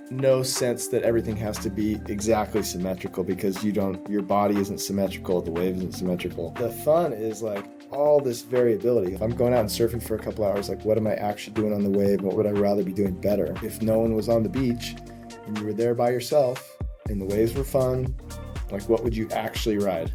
no sense that everything has to be exactly symmetrical, because your body isn't symmetrical, the wave isn't symmetrical. The fun is like all this variability. If I'm going out and surfing for a couple hours, like what am I actually doing on the wave? What would I rather be doing better? If no one was on the beach and you were there by yourself and the waves were fun, like what would you actually ride?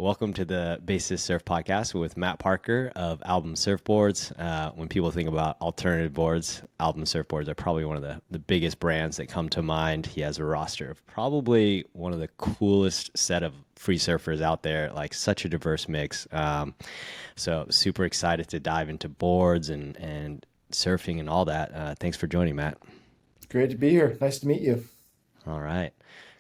Welcome to the Basis Surf Podcast with Matt Parker of Album Surfboards. When people think about alternative boards, Album Surfboards are probably one of the biggest brands that come to mind. He has a roster of probably one of the coolest set of free surfers out there, like such a diverse mix. So super excited to dive into boards and surfing and all that. Thanks for joining, Matt. Great to be here. Nice to meet you. All right.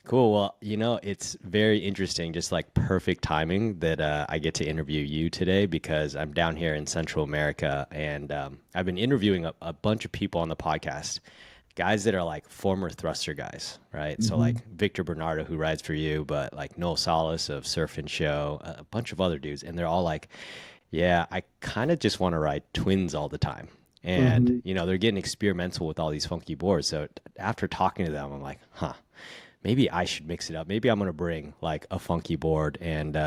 Cool. Well, it's very interesting, just like perfect timing that I get to interview you today, because I'm down here in Central America and I've been interviewing a bunch of people on the podcast, guys that are like former thruster guys, right? Mm-hmm. So like Victor Bernardo, who rides for you, but like Noel Salas of Surf and Show, a bunch of other dudes. And they're all like, yeah, I kind of just want to ride twins all the time. And, they're getting experimental with all these funky boards. So after talking to them, I'm like, maybe I should mix it up. Maybe I'm going to bring like a funky board. And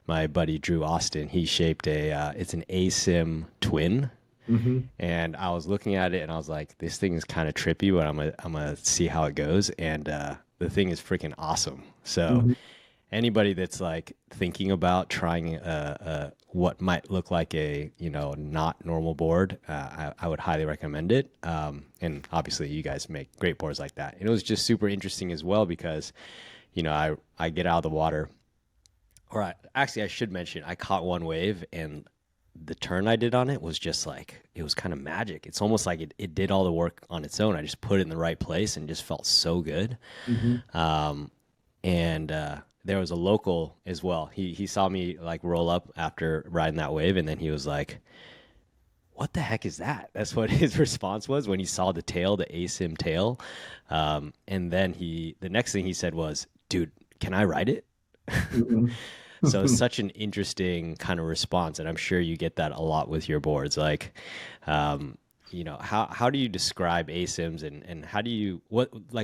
my buddy Drew Austin, he shaped it's an Asym twin. Mm-hmm. And I was looking at it and I was like, this thing is kind of trippy, but I'm gonna see how it goes. And the thing is freaking awesome. So anybody that's like thinking about trying what might look like a not normal board, I would highly recommend it. And obviously you guys make great boards like that. And it was just super interesting as well because I get out of the water, I should mention I caught one wave and the turn I did on it was just like, it was kind of magic. It's almost like it did all the work on its own. I just put it in the right place and just felt so good. There was a local as well. He saw me like roll up after riding that wave, and then he was like, what the heck is that? That's what his response was when he saw the tail, the Asym tail. And then the next thing he said was, dude, can I ride it? So it's such an interesting kind of response, and I'm sure you get that a lot with your boards. Like, how do you describe Asyms, and how do you,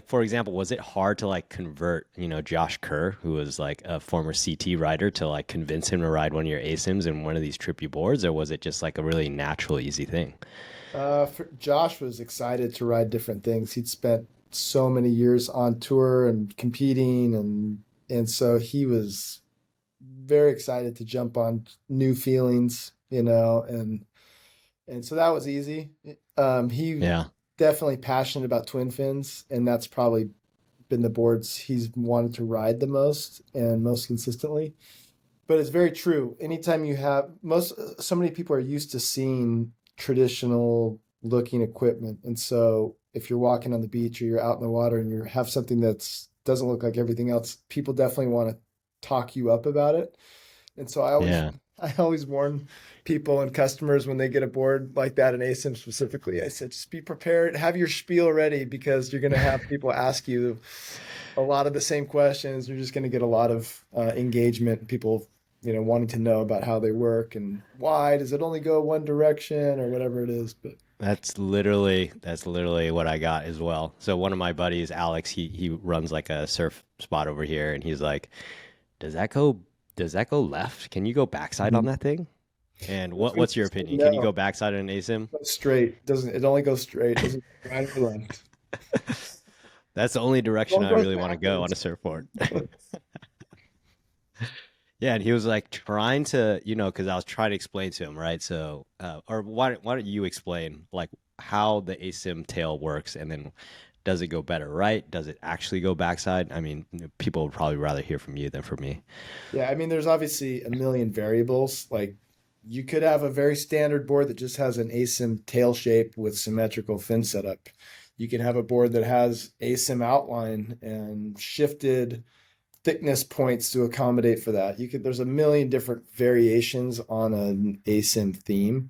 for example, was it hard to like convert, Josh Kerr, who was like a former CT rider, to like convince him to ride one of your Asyms and one of these trippy boards, or was it just like a really natural, easy thing? Josh was excited to ride different things. He'd spent so many years on tour and competing, and so he was very excited to jump on new feelings, and so that was easy. He definitely passionate about twin fins, and that's probably been the boards he's wanted to ride the most and most consistently. But it's very true. Anytime you have so many people are used to seeing traditional looking equipment, and so if you're walking on the beach or you're out in the water and you have something that's doesn't look like everything else, people definitely want to talk you up about it. And so I always warn people and customers when they get a board like that, an Asym specifically, I said, just be prepared, have your spiel ready, because you're going to have people ask you a lot of the same questions. You're just going to get a lot of engagement, people, wanting to know about how they work and why does it only go one direction or whatever it is. But That's literally what I got as well. So one of my buddies, Alex, he runs like a surf spot over here, and he's like, does that go left? Can you go backside on that thing? And what's your opinion? No. Can you go backside on an Asym? Straight. It only goes straight. Doesn't go right or left. That's the only direction I really want to go on a surfboard. Yeah, and he was like trying to, because I was trying to explain to him, right? So, or why don't you explain like how the Asym tail works, and then does it go better right? Does it actually go backside? I mean, people would probably rather hear from you than from me. Yeah, I mean, there's obviously a million variables. Like, you could have a very standard board that just has an Asym tail shape with symmetrical fin setup. You can have a board that has Asym outline and shifted thickness points to accommodate for that. There's a million different variations on an Asym theme,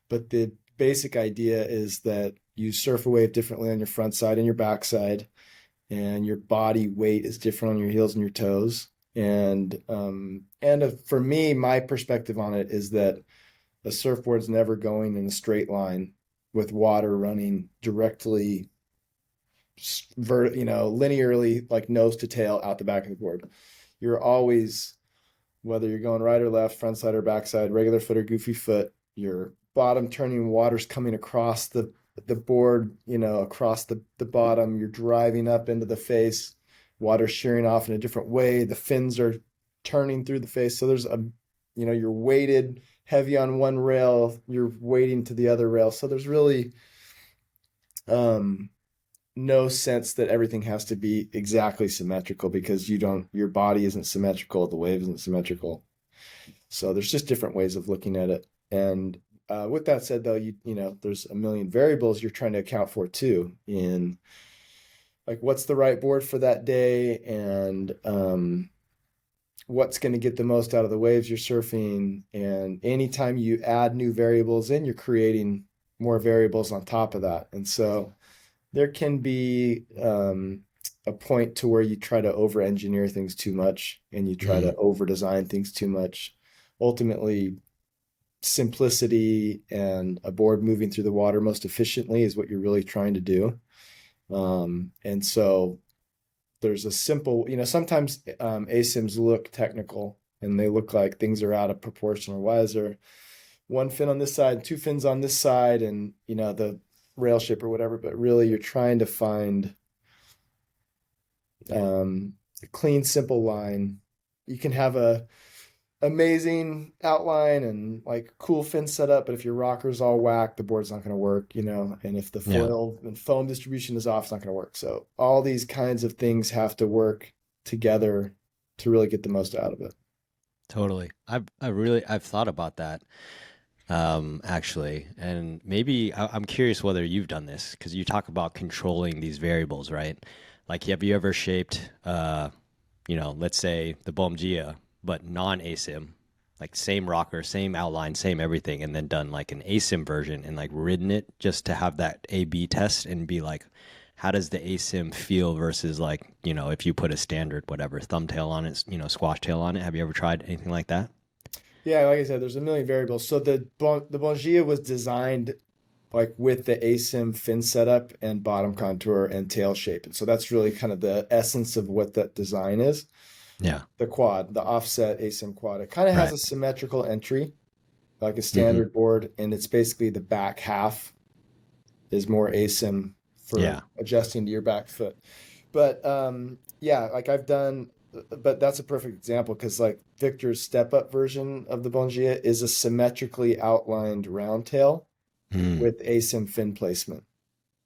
but the basic idea is that you surf a wave differently on your front side and your back side, and your body weight is different on your heels and your toes. And for me, my perspective on it is that a surfboard's never going in a straight line. with water running directly, linearly, like nose to tail out the back of the board. You're always, whether you're going right or left, front side or back side, regular foot or goofy foot, your bottom turning water's coming across the board, across the bottom. You're driving up into the face, water shearing off in a different way. The fins are turning through the face. So you're weighted heavy on one rail, you're weighting to the other rail. So there's really um, no sense that everything has to be exactly symmetrical because your body isn't symmetrical, the wave isn't symmetrical. So there's just different ways of looking at it. And with that said, though, there's a million variables you're trying to account for too, in like what's the right board for that day, and what's going to get the most out of the waves you're surfing. And anytime you add new variables in, you're creating more variables on top of that. And so there can be a point to where you try to over engineer things too much and you try to over design things too much. Ultimately, simplicity and a board moving through the water most efficiently is what you're really trying to do. And so there's a simple, sometimes Asyms look technical and they look like things are out of proportion, or why is there one fin on this side, two fins on this side, and the rail shape or whatever. But really you're trying to find a clean, simple line. You can have a amazing outline and like cool fin setup, but if your rocker's all whacked, the board's not going to work, and if the Yeah, foil and foam distribution is off, it's not going to work. So all these kinds of things have to work together to really get the most out of it. totally. I've thought about that actually, and maybe I'm curious whether you've done this because you talk about controlling these variables, right? Like, have you ever shaped, let's say the Bomgia, but non-asym, like same rocker, same outline, same everything, and then done like an asym version and like ridden it just to have that A/B test and be like, how does the asym feel versus like, if you put a standard whatever thumbtail on it, squash tail on it. Have you ever tried anything like that? Yeah, like I said, there's a million variables. So the Bongia was designed like with the asym fin setup and bottom contour and tail shape. And so that's really kind of the essence of what that design is. Yeah. The quad, the offset asym quad. It kind of has Right. a symmetrical entry, like a Hmm. standard board, and it's basically the back half is more asym for Yeah. adjusting to your back foot. But yeah, like I've done, but that's a perfect example because like Victor's step up version of the Bongia is a symmetrically outlined round tail Mm. with asym fin placement.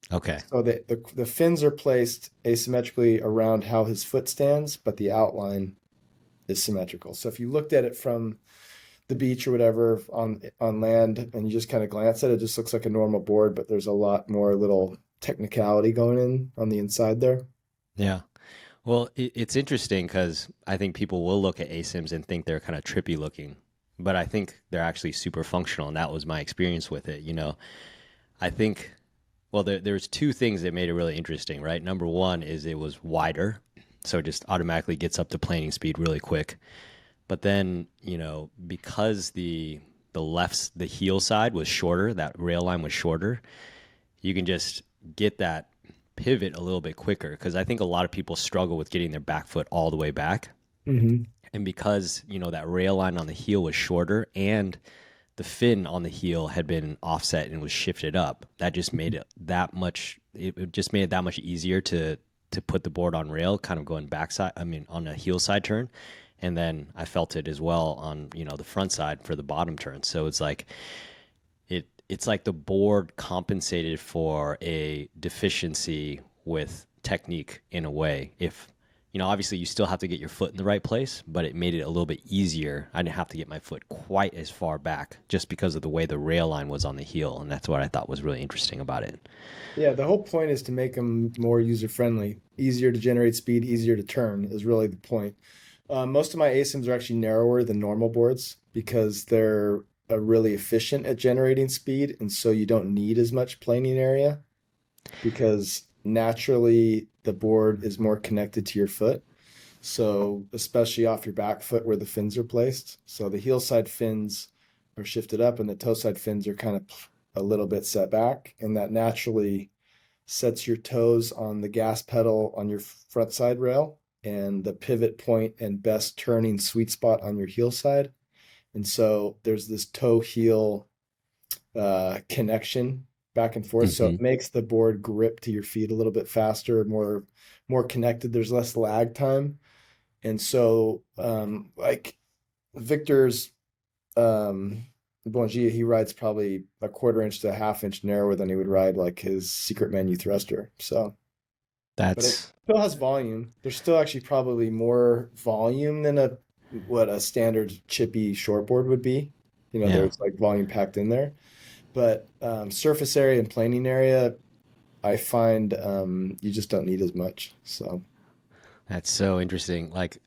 Okay. So the fins are placed asymmetrically around how his foot stands, but the outline is symmetrical. So if you looked at it from the beach or whatever on land and you just kind of glance at it, it just looks like a normal board, but there's a lot more little technicality going in on the inside there. Yeah. Well, it's interesting because I think people will look at ASIMs and think they're kind of trippy looking, but I think they're actually super functional, and that was my experience with it. I think, well, there's two things that made it really interesting, right? Number one is it was wider, so it just automatically gets up to planing speed really quick. But then, because the heel side was shorter, that rail line was shorter, you can just get that pivot a little bit quicker because I think a lot of people struggle with getting their back foot all the way back. Mm-hmm. And because, that rail line on the heel was shorter and the fin on the heel had been offset and was shifted up, that just made it that much it just made it that much easier to put the board on rail, kind of going backside, I mean on a heel side turn. And then I felt it as well on, the front side for the bottom turn. So it's like it's like the board compensated for a deficiency with technique in a way. If obviously you still have to get your foot in the right place, but it made it a little bit easier. I didn't have to get my foot quite as far back just because of the way the rail line was on the heel, and that's what I thought was really interesting about it. Yeah, the whole point is to make them more user friendly, easier to generate speed, easier to turn is really the point. Most of my ASIMs are actually narrower than normal boards because they're really efficient at generating speed, and so you don't need as much planing area because naturally the board is more connected to your foot. So especially off your back foot where the fins are placed. So the heel side fins are shifted up and the toe side fins are kind of a little bit set back, and that naturally sets your toes on the gas pedal on your front side rail and the pivot point and best turning sweet spot on your heel side. And so there's this toe heel connection back and forth. So Hmm. it makes the board grip to your feet a little bit faster, more connected. There's less lag time. And so like Victor's Bongia, he rides probably a quarter inch to a half inch narrower than he would ride like his secret menu thruster. So, but it That's still has volume. There's still actually probably more volume than a what a standard chippy shortboard would be. You know, yeah. there's like volume packed in there. But surface area and planing area, I find you just don't need as much. So, That's so interesting. Like,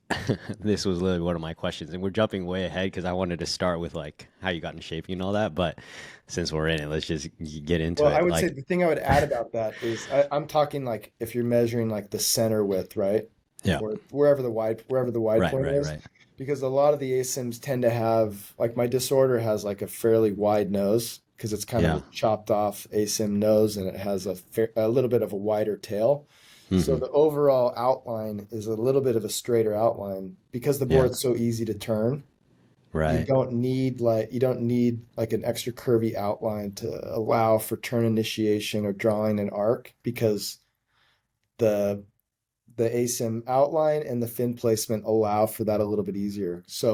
this was literally one of my questions, and we're jumping way ahead because I wanted to start with like how you got in shape and all that. But since we're in it, let's just get into well, I it. would say Like, the thing I would add about that is I'm talking like if you're measuring like the center width, right? yeah, Or wherever the wide right, point right, is, right. because a lot of the Asyms tend to have like my disorder has like a fairly wide nose because it's kind of Yeah. a chopped off Asym nose and it has a little bit of a wider tail. So Hmm. the overall outline is a little bit of a straighter outline because the Yeah. board's so easy to turn. Right. You don't need like an extra curvy outline to allow for turn initiation or drawing an arc because the the ASIM outline and the fin placement allow for that a little bit easier. So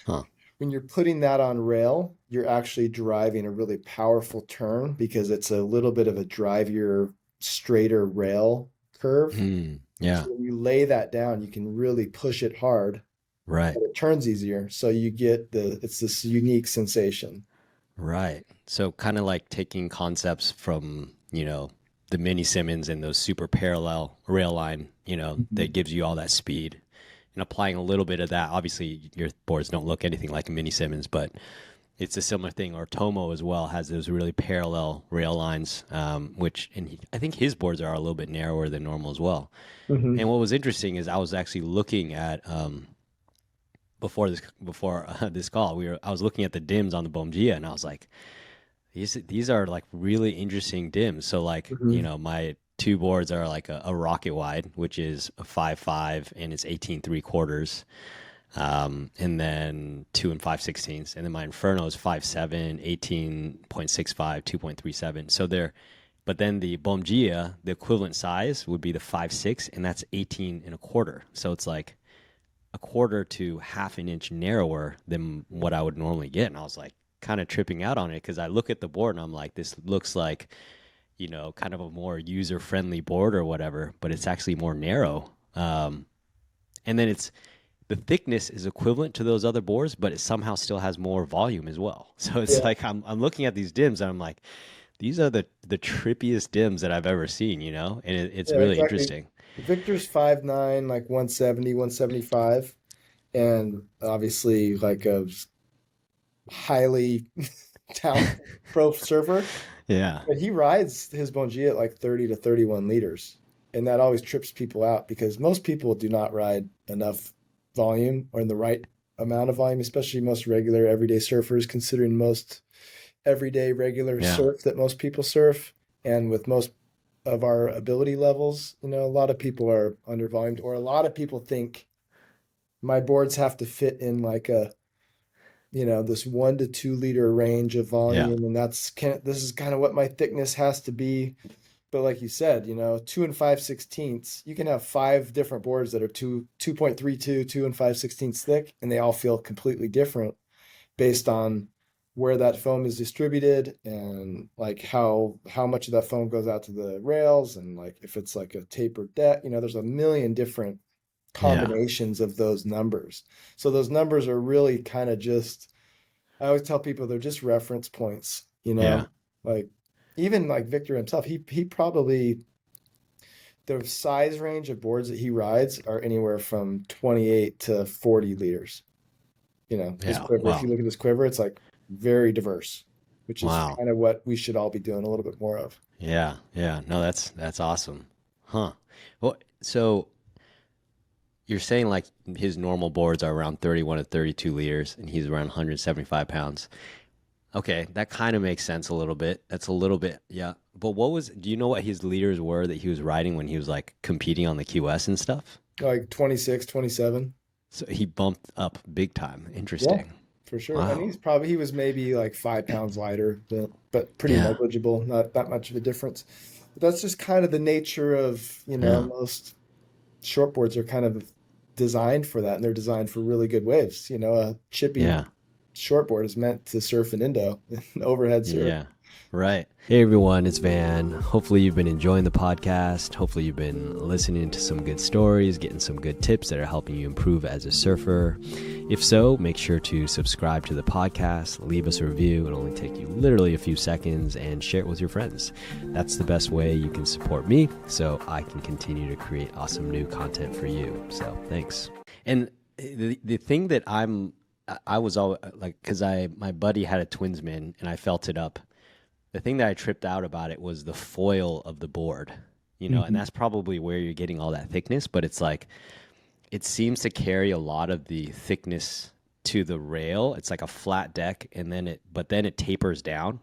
Huh. when you're putting that on rail, you're actually driving a really powerful turn because it's a little bit of a drivier, straighter rail curve. Mm. Yeah. So when you lay that down, you can really push it hard, Right. but it turns easier. So you get it's this unique sensation. Right. So kind of like taking concepts from, the mini Simmons and those super parallel rail line, that Mhm. gives you all that speed and applying a little bit of that. Obviously, your boards don't look anything like a mini Simmons, but it's a similar thing. Or Tomo as well has those really parallel rail lines, I think his boards are a little bit narrower than normal as well. And Mhm. what was interesting is I was actually looking at before this call, I was looking at the dims on the Bomgia, and I was like, these are like really interesting dims. So like, Mhm. my two boards are like a rocket wide, which is a 5.5 and it's 18 3/4. And then 2 and 5/16, and then my Inferno is 5.7, 18.65, 2.37. So they're, but then the Bomgia, the equivalent size would be the 5.6, and that's 18 1/4. So it's like a quarter to half an inch narrower than what I would normally get. And I was like kind of tripping out on it because I look at the board and I'm like, this looks like, kind of a more user friendly board or whatever, but it's actually more narrow. And then the thickness is equivalent to those other boards, but it somehow still has more volume as well. So it's Yeah. like I'm looking at these dims and I'm like, these are the trippiest dims that I've ever seen, and it's Yeah, really exactly. interesting. Victor's 5'9", like 170, 175, and obviously like a highly talented pro surfer. Yeah. But he rides his Bonji at like 30 to 31 liters. And that always trips people out because most people do not ride enough volume or in the right amount of volume, especially most regular everyday surfers, considering most everyday regular Yeah. surf that most people surf. And with most of our ability levels, a lot of people are under volumed, or a lot of people think my boards have to fit in like this 1 to 2 liter range of Yeah. volume, and this is kind of what my thickness has to be. But like you said, 2 and 5/16, you can have five different boards that are 2.32, 2 and 5/16 thick, and they all feel completely different based on where that foam is distributed and like how much of that foam goes out to the rails and like if it's like a tapered deck, there's a million different Yeah. combinations of those numbers. So those numbers are really kind of just, I always tell people they're just reference points, Yeah. like even like Victor himself, he probably the size range of boards that he rides are anywhere from 28 to 40 liters. His Yeah. quiver, if Wow. you look at his quiver, it's like very diverse, which is Wow. kind of what we should all be doing a little bit more of. Yeah. Yeah. No, that's awesome. Huh. Well, so you're saying like his normal boards are around 31 to 32 liters and he's around 175 pounds. Okay, that kind of makes sense a little bit. That's a little bit, yeah. But do you know what his leaders were that he was riding when he was like competing on the QS and stuff? Like 26, 27. So he bumped up big time. Yeah, Interesting. for sure. And Wow. he was maybe like 5 pounds lighter, but pretty Yeah. negligible, not that much of a difference. But that's just kind of the nature of, Yeah. most shortboards are kind of designed for that, and they're designed for really good waves. A chippy Yeah. shortboard is meant to surf an Indo, an overhead surf. Yeah. Right. Hey everyone, it's Van. Hopefully you've been enjoying the podcast. Hopefully you've been listening to some good stories, getting some good tips that are helping you improve as a surfer. If so, make sure to subscribe to the podcast, leave us a review. It'll only take you literally a few seconds, and share it with your friends. That's the best way you can support me so I can continue to create awesome new content for you. So thanks. And the thing that I was all like, because my buddy had a Twinsman and I felt it up. The thing that I tripped out about it was the foil of the board, and Mhm. that's probably where you're getting all that thickness. But it's like it seems to carry a lot of the thickness to the rail. It's like a flat deck, and then it tapers down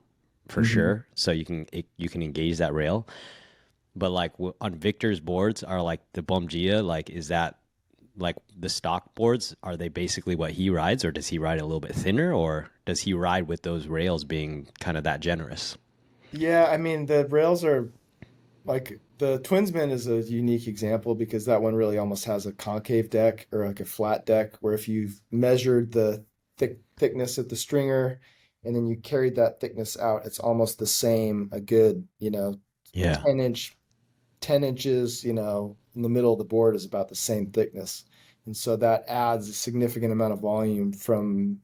for Mhm. sure, so you can engage that rail. But like on Victor's boards, are like the Bomgia, like is that like the stock boards? Are they basically what he rides, or does he ride a little bit thinner, or does he ride with those rails being kind of that generous? Yeah, I mean the rails are like the Twinsman is a unique example because that one really almost has a concave deck or like a flat deck where if you've measured the thickness of the stringer and then you carried that thickness out, it's almost the same, a good, Yeah. 10 inch, 10 inches, in the middle of the board is about the same thickness. And so that adds a significant amount of volume from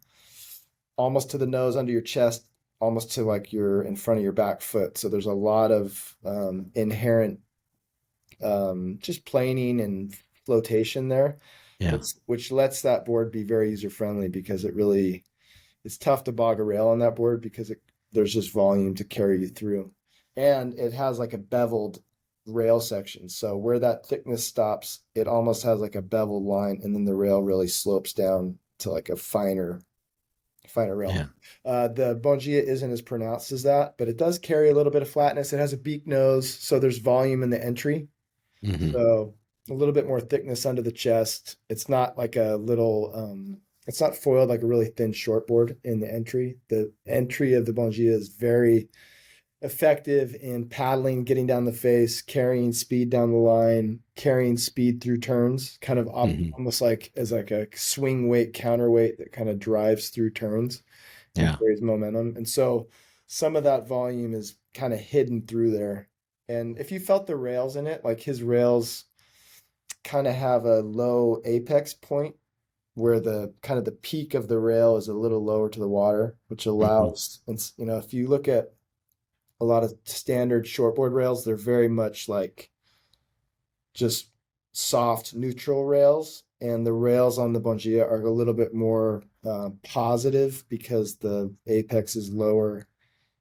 almost to the nose under your chest, almost to like you're in front of your back foot. So there's a lot of inherent just planing and flotation there, Yeah. which lets that board be very user friendly because it's tough to bog a rail on that board because there's just volume to carry you through, and it has like a beveled rail section. So where that thickness stops, it almost has like a beveled line, and then the rail really slopes down to like a finer rail. Yeah. The Bongia isn't as pronounced as that, but it does carry a little bit of flatness. It has a beak nose, so there's volume in the entry. Hmm. So a little bit more thickness under the chest. It's not like it's not foiled like a really thin shortboard in the entry. The entry of the Bongia is very effective in paddling, getting down the face, carrying speed down the line, carrying speed through turns, kind of Hmm. almost like as like a swing weight, counterweight that kind of drives through turns and Yeah. carries momentum. And so some of that volume is kind of hidden through there. And if you felt the rails in it, like his rails kind of have a low apex point where the kind of the peak of the rail is a little lower to the water, which Hmm. allows, and if you look at a lot of standard shortboard rails, they're very much like just soft neutral rails. And the rails on the Bongia are a little bit more positive because the apex is lower.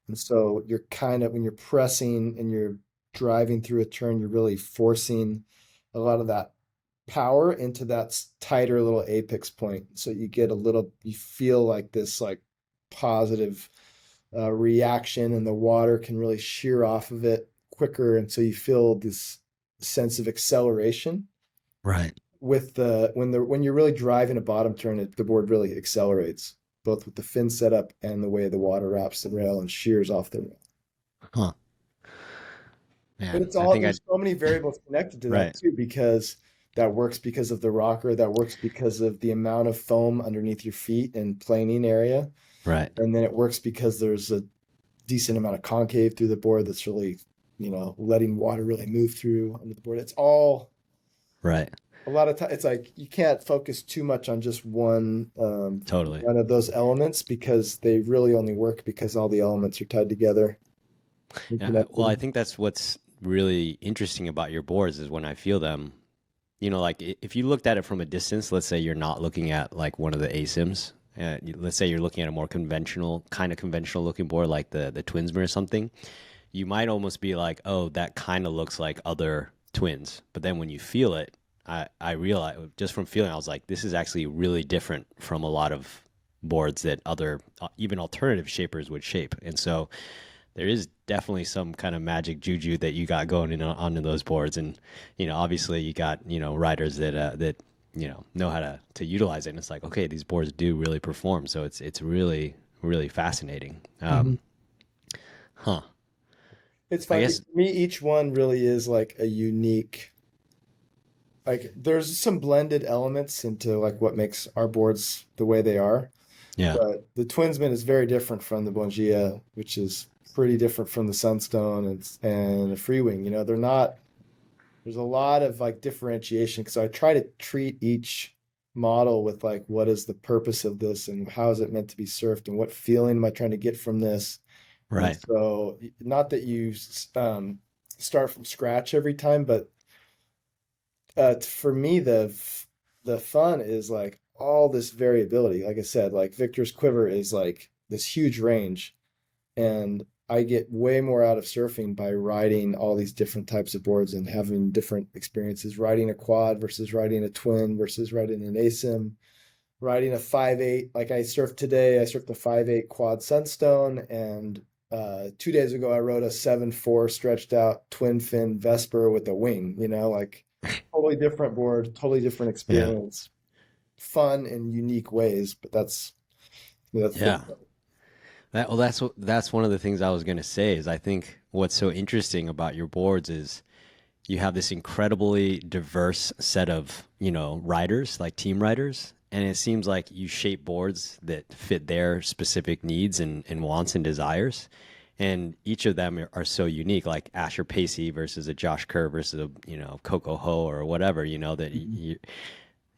And so you're kind of, when you're pressing and you're driving through a turn, you're really forcing a lot of that power into that tighter little apex point. So you feel like this like positive reaction, and the water can really shear off of it quicker. And so you feel this sense of acceleration Right. with when you're really driving a bottom turn, the board really accelerates both with the fin setup and the way the water wraps the rail and shears off the rail. Huh. But Man, I think I there's so many variables connected to that right. too, because that works because of the rocker, that works because of the amount of foam underneath your feet and planing area. Right. And then it works because there's a decent amount of concave through the board that's really, letting water really move through under the board. It's all Right. a lot of time. It's like you can't focus too much on just Totally. one of those elements because they really only work because all the elements are tied together and Yeah. Well, I connected. think that's what's really interesting about your boards is when I feel them, like if you looked at it from a distance, let's say you're not looking at like one of the Asyms. Let's say you're looking at a more conventional looking board like the Twinsmer or something. You might almost be like, oh, that kind of looks like other twins. But then when you feel it, I realized just from feeling, I was like, this is actually really different from a lot of boards that other even alternative shapers would shape. And so there is definitely some kind of magic juju that you got going in onto those boards. And obviously you got riders that know how to utilize it. And it's like, okay, these boards do really perform. So it's really really fascinating. Mhm. Huh. It's I funny guess. for me. Each one really is like a unique. Like there's some blended elements into like what makes our boards the way they are. Yeah. But the Twinsman is very different from the Bongia, which is pretty different from the Sunstone and the Freewing. They're not. There's a lot of like differentiation because I try to treat each model with like what is the purpose of this and how is it meant to be surfed and what feeling am I trying to get from this. And Right. so, not that you start from scratch every time, but for me, the fun is like all this variability. Like I said, like Victor's quiver is like this huge range, and I get way more out of surfing by riding all these different types of boards and having different experiences. Riding a quad versus riding a twin versus riding an Asym, riding a 5.8. Like I surfed today, I surfed a 5.8 quad Sunstone, and 2 days ago I rode a 7.4 stretched out twin fin Vesper with a wing. Like totally different board, totally different Yeah. experience, fun in unique ways. But that's the Yeah. That's one of the things I was gonna say is I think what's so interesting about your boards is you have this incredibly diverse set of riders, like team riders, and it seems like you shape boards that fit their specific needs and wants and desires, and each of them are so unique, like Asher Pacey versus a Josh Kerr versus a Coco Ho or whatever, that Mhm.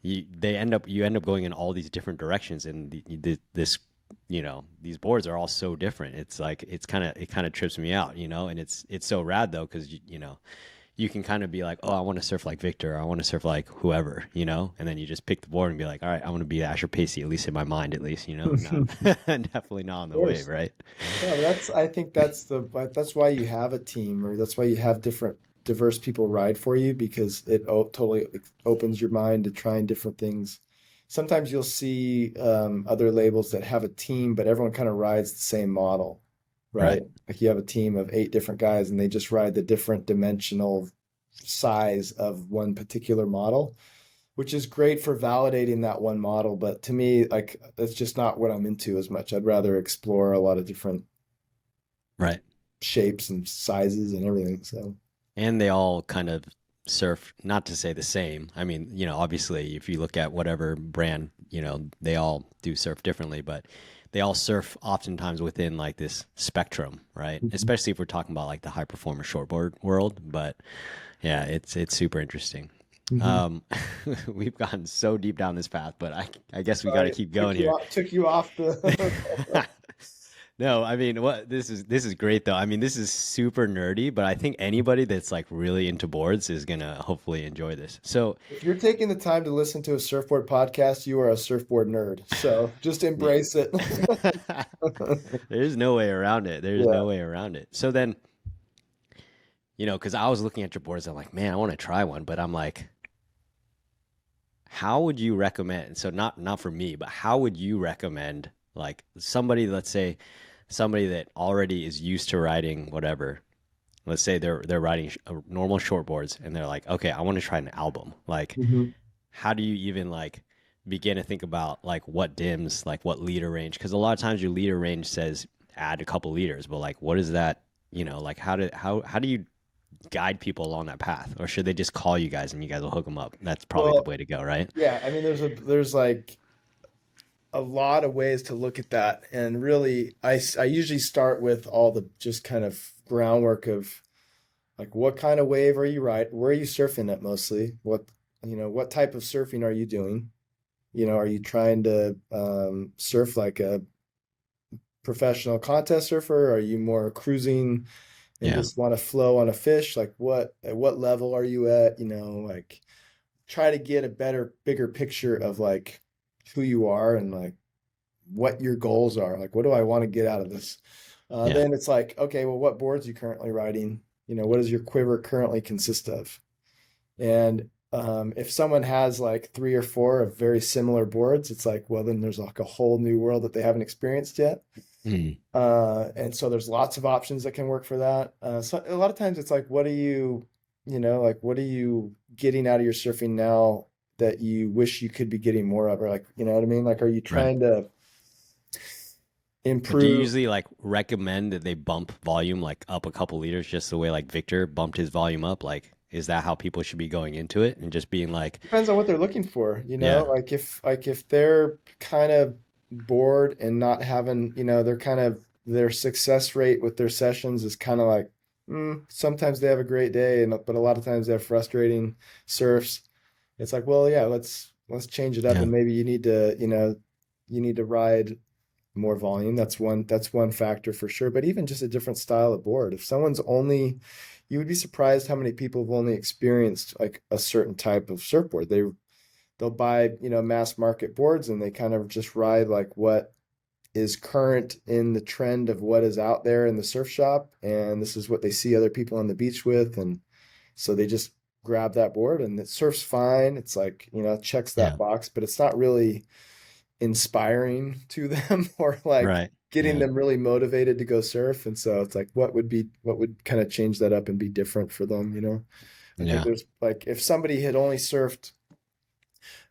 you end up going in all these different directions, and this these boards are all so different. It's like it kind of trips me out, and it's so rad though because you can kind of be like, oh, I want to surf like Victor, or I want to surf like whoever, and then you just pick the board and be like, all right, I want to be Asher Pacey, at least in my mind, at least, not Of definitely not on the wave, course. right? Yeah, but I think that's why you have a team, or that's why you have different diverse people ride for you, because it totally opens your mind to trying different things. Sometimes you'll see other labels that have a team, but everyone kind of rides the same model, Right. right? Like you have a team of 8 different guys and they just ride the different dimensional size of one particular model, which is great for validating that one model. But to me, like that's just not what I'm into as much. I'd rather explore a lot of different Right. shapes and sizes and everything. So And they all kind of surf, not to say the same. I mean, obviously, if you look at whatever brand, they all do surf differently, but they all surf oftentimes within like this spectrum, right? mhm. Especially if we're talking about like the high performance shortboard world. But yeah, it's super interesting. Mhm. Um, we've gotten so deep down this path, but I guess we got to Sorry, keep took going you here. off, took you off the. No, I mean, what this is great though. I mean, this is super nerdy, but I think anybody that's like really into boards is gonna hopefully enjoy this. So, If you're taking the time to listen to a surfboard podcast, you are a surfboard nerd. So just yeah. embrace it. There's no way around it. There's Yeah. no way around it. So then, because I was looking at your boards, I'm like, man, I want to try one, but I'm like, how would you recommend? So not for me, but how would you recommend like somebody, let's say somebody that already is used to riding whatever. Let's say they're riding normal shortboards and they're like, okay, I want to try an album. Like, Mhm. how do you even like begin to think about like what dims, like what leader range? Because a lot of times your leader range says add a couple liters, but like, what is that? Like how do you guide people along that path, or should they just call you guys and you guys will hook them up? That's probably the Well, way to go, right? yeah, I mean, there's like a lot of ways to look at that. And really, I usually start with all the just kind of groundwork of like what kind of wave are you riding? Where are you surfing at mostly? What type of surfing are you doing? Are you trying to surf like a professional contest surfer? Are you more cruising and Yeah, just want to flow on a fish? Like at what level are you at? Like try to get a better, bigger picture of like who you are and like what your goals are. Like, what do I want to get out of this? yeah, Then it's like, okay, well, what boards are you currently riding? What does your quiver currently consist of? And If someone has like three or four of very similar boards, it's like, well, then there's like a whole new world that they haven't experienced yet. Mm. And so there's lots of options that can work for that. So a lot of times it's like, what are you, like what are you getting out of your surfing now that you wish you could be getting more of? Or like, you know what I mean? Like, are you Right. trying to But do you improve? usually like recommend that they bump volume like up a couple liters just the way like Victor bumped his volume up? Like, is that how people should be going into it and just being like, Depends on what they're looking for, yeah, like if they're kind of bored and not having, they're kind of their success rate with their sessions is kind of like sometimes they have a great day and but a lot of times they have frustrating surfs. It's like, well, yeah, let's change it up yeah, and maybe you need to ride more volume. That's one factor for sure. But even just a different style of board. If someone's only, you would be surprised how many people have only experienced like a certain type of surfboard. They'll buy, mass market boards and they kind of just ride like what is current in the trend of what is out there in the surf shop, and this is what they see other people on the beach with, and so they just grab that board and it surfs fine. It's like, checks yeah, that box, but it's not really inspiring to them or like right, getting yeah, them really motivated to go surf. And so it's like, what would kind of change that up and be different for them? I think yeah, there's like, if somebody had only surfed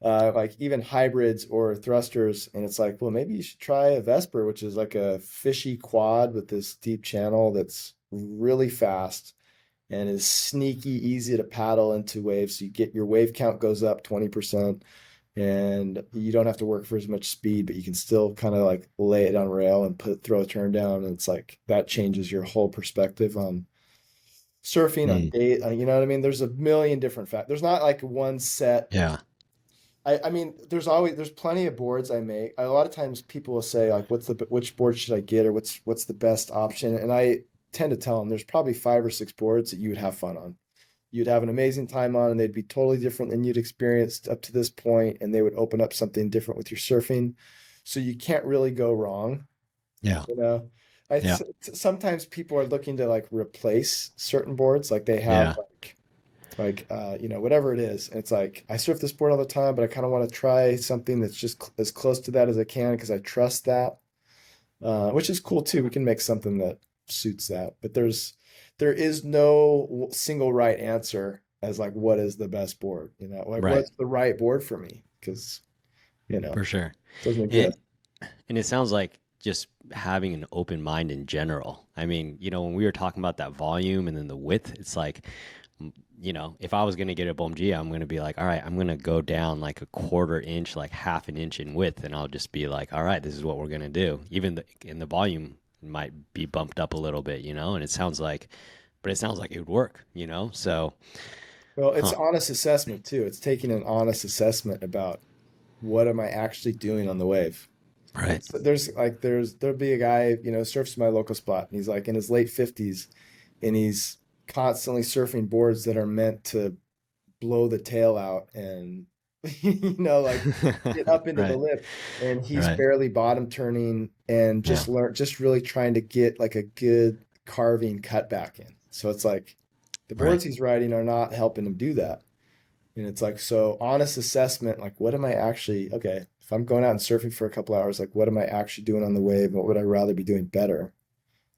like even hybrids or thrusters, and it's like, well, maybe you should try a Vesper, which is like a fishy quad with this deep channel that's really fast and is sneaky easy to paddle into waves. So you get your wave count goes up 20%, and you don't have to work for as much speed, but you can still kind of like lay it on rail and throw a turn down. And it's like that changes your whole perspective on surfing, on mm, date. You know what I mean? There's a million different factors. There's not like one set. yeah, I mean, there's plenty of boards I make. A lot of times people will say like, which board should I get, or what's the best option? And I tend to tell them there's probably five or six boards that you would have fun on. You'd have an amazing time on, and they'd be totally different than you'd experienced up to this point, and they would open up something different with your surfing. So you can't really go wrong, yeah, you know. yeah, Sometimes people are looking to like replace certain boards, like they have yeah, whatever it is. And it's like I surf this board all the time, but I kind of want to try something that's just as close to that as I can because I trust that, which is cool too. We can make something that suits that, but there is no single right answer as like what is the best board, like right, what's the right board for me, because for sure. it doesn't And exist. and it sounds like just having an open mind in general. I mean, when we were talking about that volume and then the width, it's like, if I was going to get a Bom G, I'm going to be like, all right, I'm going to go down like a quarter inch, like half an inch in width. And I'll just be like, all right, this is what we're going to do. In the volume might be bumped up a little bit, and but it sounds like it would work, So, Well, it's huh. honest assessment too. It's taking an honest assessment about what am I actually doing on the wave. Right. There'll be a guy, surfs my local spot, and he's like in his late 50s, and he's constantly surfing boards that are meant to blow the tail out and like get up into the Right. lip, and he's Right. barely bottom turning and Yeah. just really trying to get like a good carving cut back in. So it's like the Right. boards he's riding are not helping him do that. And it's like, so honest assessment, like what am I actually, okay, if I'm going out and surfing for a couple hours, like what am I actually doing on the wave? What would I rather be doing better?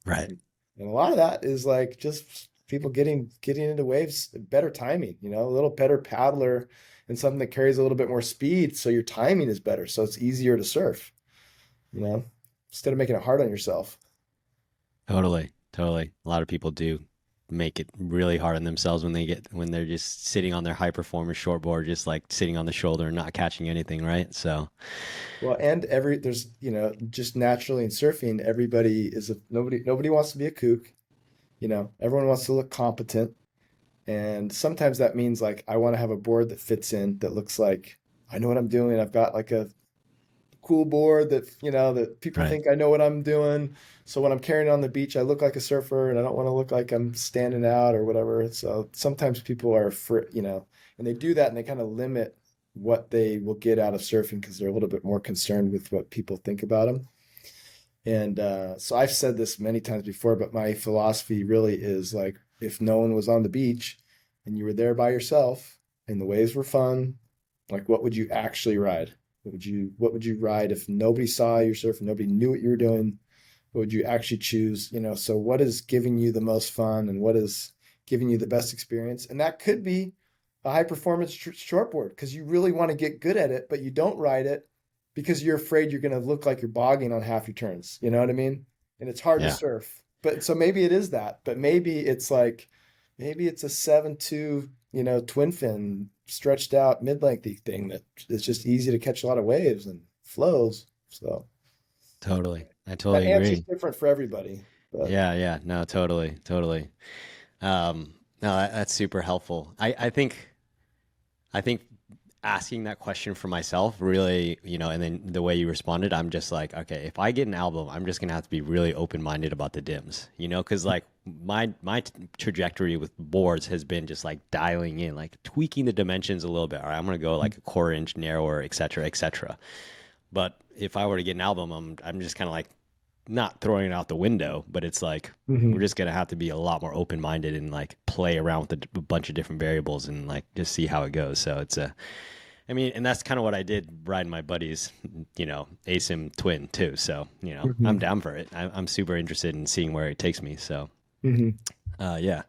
Right. And a lot of that is like just people getting into waves, better timing, a little better paddler and something that carries a little bit more speed. So your timing is better. So it's easier to surf, you know, instead of making it hard on yourself. Totally, totally. A lot of people do make it really hard on themselves when they're just sitting on their high performance shortboard, just like sitting on the shoulder and not catching anything, right? So, Well, and there's, just naturally in surfing, nobody wants to be a kook, everyone wants to look competent. And sometimes that means like I want to have a board that fits in, that looks like I know what I'm doing. I've got like a cool board that people right, think I know what I'm doing. So when I'm carrying it on the beach, I look like a surfer, and I don't want to look like I'm standing out or whatever. So sometimes people are and they do that and they kind of limit what they will get out of surfing because they're a little bit more concerned with what people think about them. And so I've said this many times before, but my philosophy really is like, if no one was on the beach and you were there by yourself and the waves were fun, like what would you actually ride? What would you ride if nobody saw you surfing, nobody knew what you were doing? What would you actually choose? So what is giving you the most fun and what is giving you the best experience? And that could be a high performance shortboard because you really want to get good at it, but you don't ride it because you're afraid you're going to look like you're bogging on half your turns. You know what I mean? And it's hard to Yeah, surf. But so maybe it is that, but maybe it's a 7.2, twin fin stretched out mid-lengthy thing that is just easy to catch a lot of waves and flows. So totally. I that totally answer's agree. different for everybody. But Yeah, yeah, no, totally, totally. No, that's super helpful. I think asking that question for myself really, and then the way you responded, I'm just like, okay, if I get an album, I'm just gonna have to be really open minded about the dims, because like my trajectory with boards has been just like dialing in, like tweaking the dimensions a little bit. All right, I'm gonna go like a quarter inch narrower, et cetera, et cetera. But if I were to get an album, I'm just kind of like not throwing it out the window, but it's like we're Mhm. just gonna have to be a lot more open minded and like play around with a bunch of different variables and like just see how it goes. So I mean, and that's kind of what I did riding my buddy's, Asym twin too. So, I'm Mhm. down for it. I'm super interested in seeing where it takes me. So, Mhm. yeah.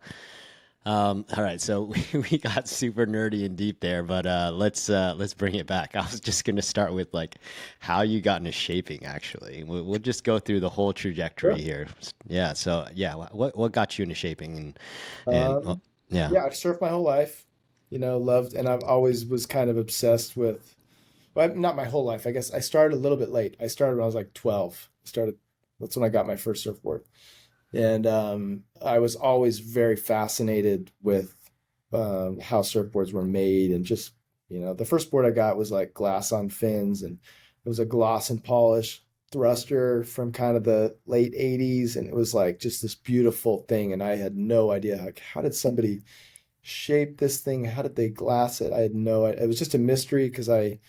All right, so we got super nerdy and deep there, but let's bring it back. I was just gonna start with like how you got into shaping. Actually, we'll just go through the whole trajectory Sure. here. Yeah. So yeah, what got you into shaping and Um, yeah, yeah, I've surfed my whole life, loved, and I've always was kind of obsessed with, well, not my whole life. I guess I started a little bit late. I started when I was like 12. That's when I got my first surfboard. And I was always very fascinated with how surfboards were made. And just, the first board I got was like glass on fins, and it was a gloss and polish thruster from kind of the late 80s. And it was like just this beautiful thing. And I had no idea, like, how did somebody shape this thing? How did they glass it? I had no idea. It was just a mystery because I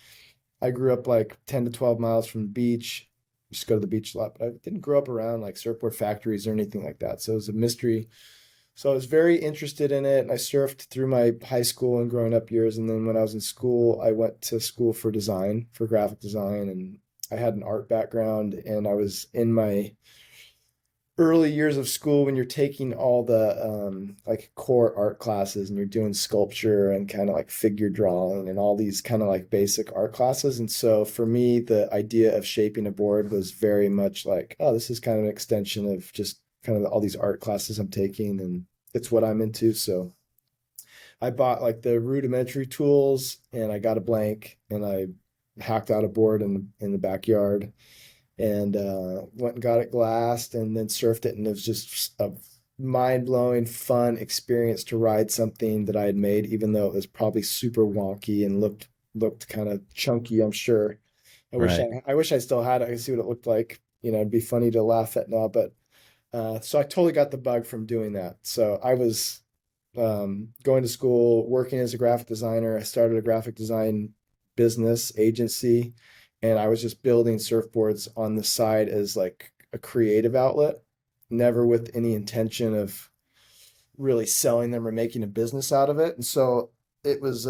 grew up like 10 to 12 miles from the beach. Used to go to the beach a lot, but I didn't grow up around like surfboard factories or anything like that. So it was a mystery. So I was very interested in it. And I surfed through my high school and growing up years. And then when I was in school, I went to school for design, for graphic design. And I had an art background. And I was in my early years of school when you're taking all the like core art classes and you're doing sculpture and kind of like figure drawing and all these kind of like basic art classes. And so for me, the idea of shaping a board was very much like, oh, this is kind of an extension of just kind of all these art classes I'm taking, and it's what I'm into. So I bought like the rudimentary tools and I got a blank and I hacked out a board in the backyard and went and got it glassed and then surfed it. And it was just a mind blowing, fun experience to ride something that I had made, even though it was probably super wonky and looked kind of chunky. I'm sure. right, I wish I still had it. I could see what it looked like. It'd be funny to laugh at now, but so I totally got the bug from doing that. So I was going to school, working as a graphic designer. I started a graphic design business agency, and I was just building surfboards on the side as like a creative outlet, never with any intention of really selling them or making a business out of it. And so it was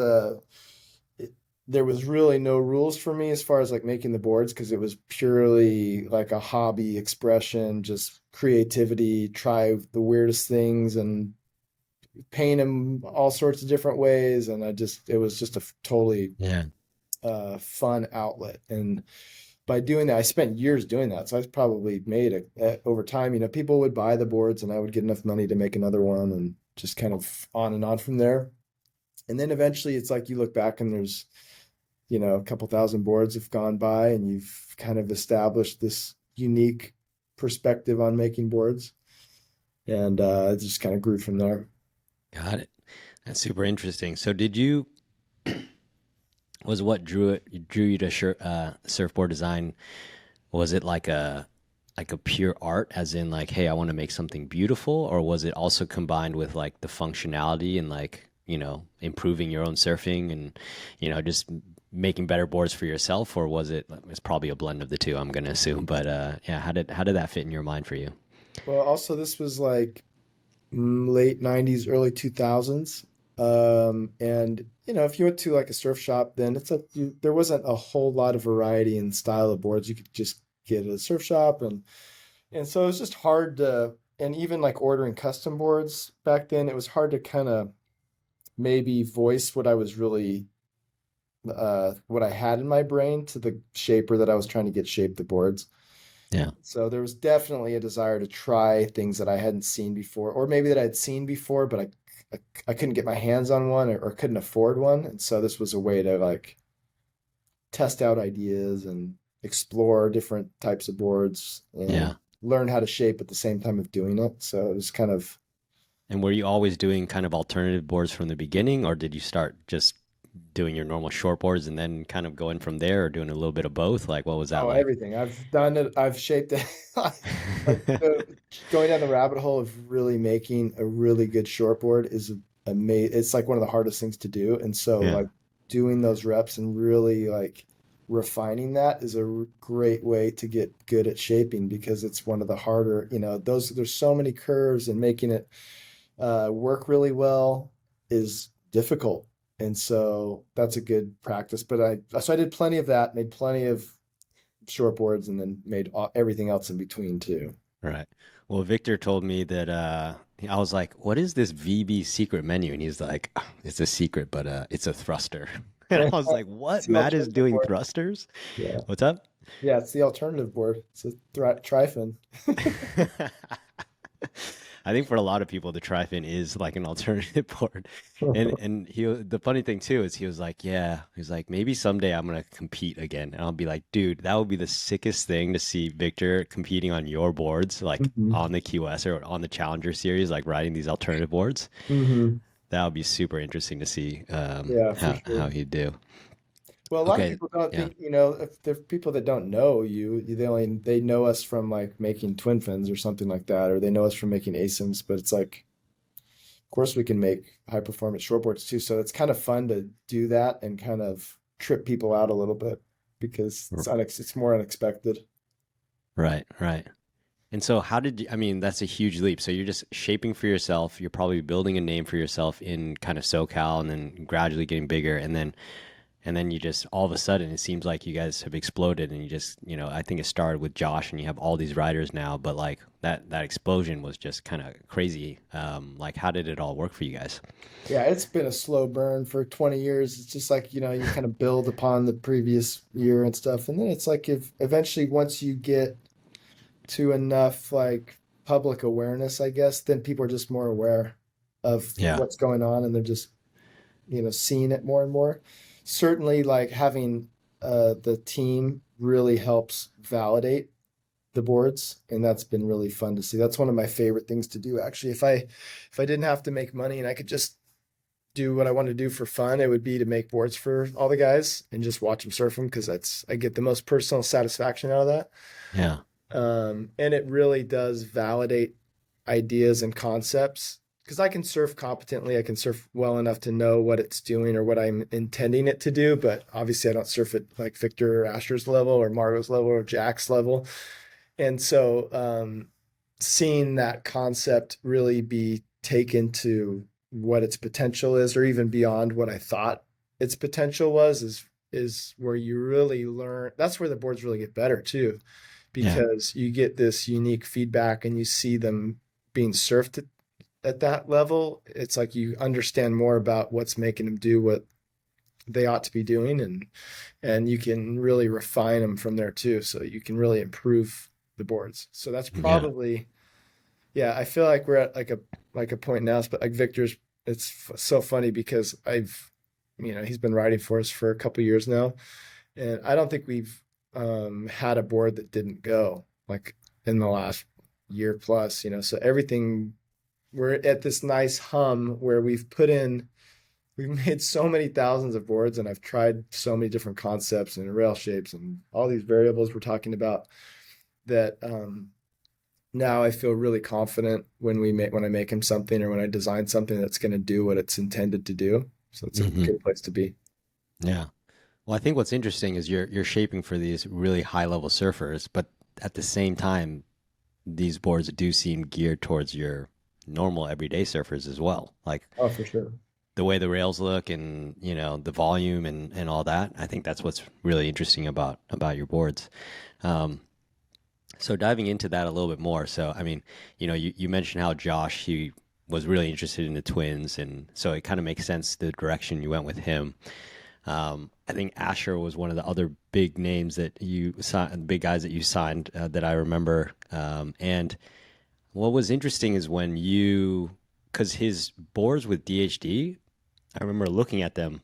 it, there was really no rules for me as far as like making the boards because it was purely like a hobby expression, just creativity, try the weirdest things and paint them all sorts of different ways. And it was just a totally yeah, fun outlet. And by doing that, I spent years doing that. So I probably made over time, people would buy the boards and I would get enough money to make another one and just kind of on and on from there. And then eventually it's like you look back and there's, a couple thousand boards have gone by and you've kind of established this unique perspective on making boards. And it just kind of grew from there. got it. That's super interesting. So did you was what drew you to surfboard design? Was it like a pure art, as in like, hey, I want to make something beautiful, or was it also combined with like the functionality and like improving your own surfing and just making better boards for yourself, or was it's probably a blend of the two, I'm gonna assume. But yeah, how did that fit in your mind for you? Well, also this was like late 90s, early 2000s. And if you went to like a surf shop, then there wasn't a whole lot of variety in style of boards. You could just get at a surf shop, and so it was just hard to, and even like ordering custom boards back then, it was hard to kind of maybe voice what I was really what I had in my brain to the shaper that I was trying to get shape the boards. Yeah. So there was definitely a desire to try things that I hadn't seen before, or maybe that I'd seen before, but I couldn't get my hands on one, or couldn't afford one. And so this was a way to like test out ideas and explore different types of boards and Yeah. learn how to shape at the same time of doing it. So it was kind of, And were you always doing kind of alternative boards from the beginning, or did you start just doing your normal short boards and then kind of going from there, or doing a little bit of both? Like, what was that oh, like? everything. I've done it. I've shaped it. Like going down the rabbit hole of really making a really good shortboard is amazing. It's like one of the hardest things to do. And so Yeah. like doing those reps and really like refining that is a great way to get good at shaping, because it's one of the harder, there's so many curves, and making it work really well is difficult. And so that's a good practice. But I did plenty of that, made plenty of shortboards, and then made everything else in between too. Right. Well, Victor told me that I was like, "What is this VB secret menu?" And he's like, "Oh, it's a secret, but it's a thruster." And I was like, It's "What? the Matt is alternative doing board. thrusters? Yeah. What's up?" Yeah, it's the alternative board. It's a trifin. I think for a lot of people, the Trifin is like an alternative board. And the funny thing too is he was like, yeah, he's like, maybe someday I'm gonna compete again. And I'll be like, dude, that would be the sickest thing to see Victor competing on your boards, like Hmm. on the QS or on the Challenger series, like riding these alternative boards. Hmm. That would be super interesting to see Yeah, for how sure. he'd do. Well, a lot of Okay, people don't yeah, think, if there's people that don't know they know us from like making twin fins or something like that, or they know us from making Asyms, but it's like, of course we can make high performance shortboards too. So it's kind of fun to do that and kind of trip people out a little bit, because R- it's more unexpected. right, right. And so, how did you? I mean, that's a huge leap. So you're just shaping for yourself. You're probably building a name for yourself in kind of SoCal, and then gradually getting bigger, and then you just all of a sudden it seems like you guys have exploded, and you just I think it started with Josh, and you have all these riders now. But like that explosion was just kind of crazy. Like, how did it all work for you guys? Yeah, it's been a slow burn for 20 years. It's just like, you kind of build upon the previous year and stuff. And then it's like, if eventually once you get to enough like public awareness, I guess, then people are just more aware of Yeah, what's going on, and they're just, seeing it more and more. Certainly like having the team really helps validate the boards, and that's been really fun to see. That's one of my favorite things to do, actually. If I didn't have to make money and I could just do what I want to do for fun, it would be to make boards for all the guys and just watch them surf them, because I get the most personal satisfaction out of that. yeah, And it really does validate ideas and concepts, because I can surf competently. I can surf well enough to know what it's doing or what I'm intending it to do. But obviously, I don't surf at like Victor or Asher's level or Margo's level or Jack's level. And so seeing that concept really be taken to what its potential is, or even beyond what I thought its potential was, is where you really learn. That's where the boards really get better too, yeah, because you get this unique feedback and you see them being surfed at that level. It's like you understand more about what's making them do what they ought to be doing, and you can really refine them from there too. So you can really improve the boards. So that's yeah, probably, yeah, I feel like we're at like a point now, but like Victor's, it's so funny because he's been riding for us for a couple years now, and I don't think we've had a board that didn't go like in the last year plus. So everything, we're at this nice hum where we've made so many thousands of boards, and I've tried so many different concepts and rail shapes and all these variables we're talking about, that now I feel really confident when I make him something, or when I design something that's going to do what it's intended to do. So it's a hmm good place to be. yeah. Well, I think what's interesting is you're shaping for these really high level surfers, but at the same time, these boards do seem geared towards your normal everyday surfers as well. Like, Oh, for sure. the way the rails look and the volume and all that. I think that's what's really interesting about your boards. Um, so diving into that a little bit more. So I mean, you mentioned how Josh he was really interested in the twins, and so it kind of makes sense the direction you went with him. I think Asher was one of the other big names that you signed, big guys that you signed that I remember. And what was interesting is when because his boards with DHD, I remember looking at them,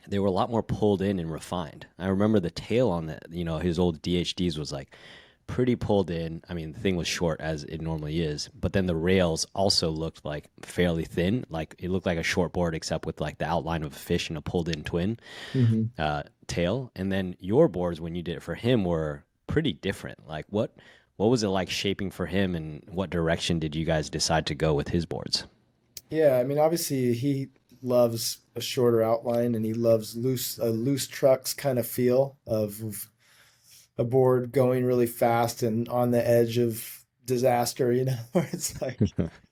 they were a lot more pulled in and refined. I remember the tail on his old DHDs was like pretty pulled in. I mean, the thing was short as it normally is, but then the rails also looked like fairly thin. Like it looked like a short board, except with like the outline of a fish and a pulled in twin Hmm. tail. And then your boards, when you did it for him, were pretty different. Like what was it like shaping for him, and what direction did you guys decide to go with his boards? Yeah, I mean, obviously he loves a shorter outline and he loves loose trucks kind of feel of a board going really fast and on the edge of disaster, where it's like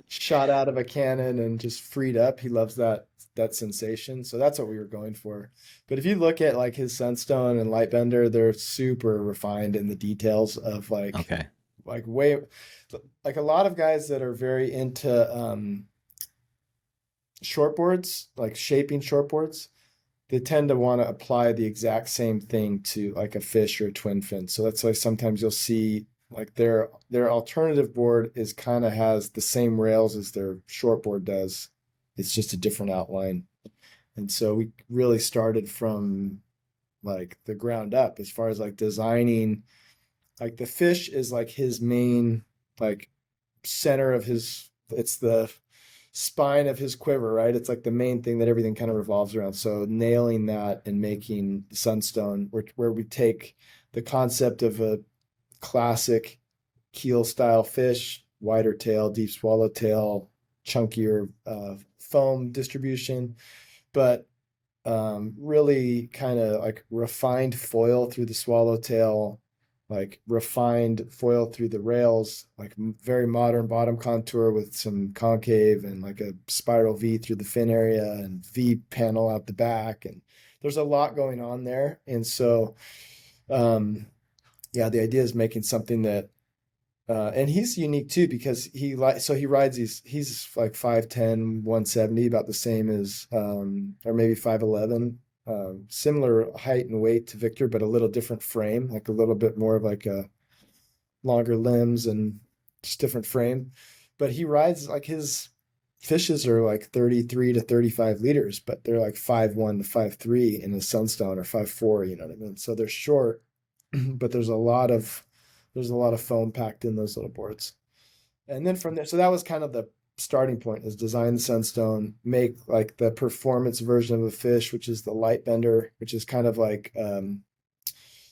shot out of a cannon and just freed up. He loves that sensation. So that's what we were going for. But if you look at like his Sunstone and Lightbender, they're super refined in the details of Okay. way like a lot of guys that are very into shortboards, like shaping shortboards, they tend to want to apply the exact same thing to like a fish or a twin fin. So that's why sometimes you'll see like their alternative board is kind of has the same rails as their shortboard does. It's just a different outline. And so we really started from like the ground up as far as like designing like the fish is like his main like center of his it's the spine of his quiver, right? It's like the main thing that everything kind of revolves around. So nailing that and making the Sunstone, where we take the concept of a classic keel style fish, wider tail, deep swallowtail, chunkier foam distribution, but really kind of like refined foil through the swallowtail, like refined foil through the rails, like very modern bottom contour with some concave and like a spiral V through the fin area and V panel out the back. And there's a lot going on there. And so, yeah, the idea is making something that, and he's unique too because he rides he's like 5'10", 170, about the same as, or maybe 5'11", similar height and weight to Victor, but a little different frame, like a little bit more of like a longer limbs and just different frame. But he rides like his fishes are like 33 to 35 liters, but they're like 5'1" to 5'3" in a Sunstone or 5'4", you know what I mean? So they're short, but there's a lot of foam packed in those little boards. And then from there, so that was kind of the starting point is design the Sunstone, make like the performance version of a fish, which is the light bender, which is kind of like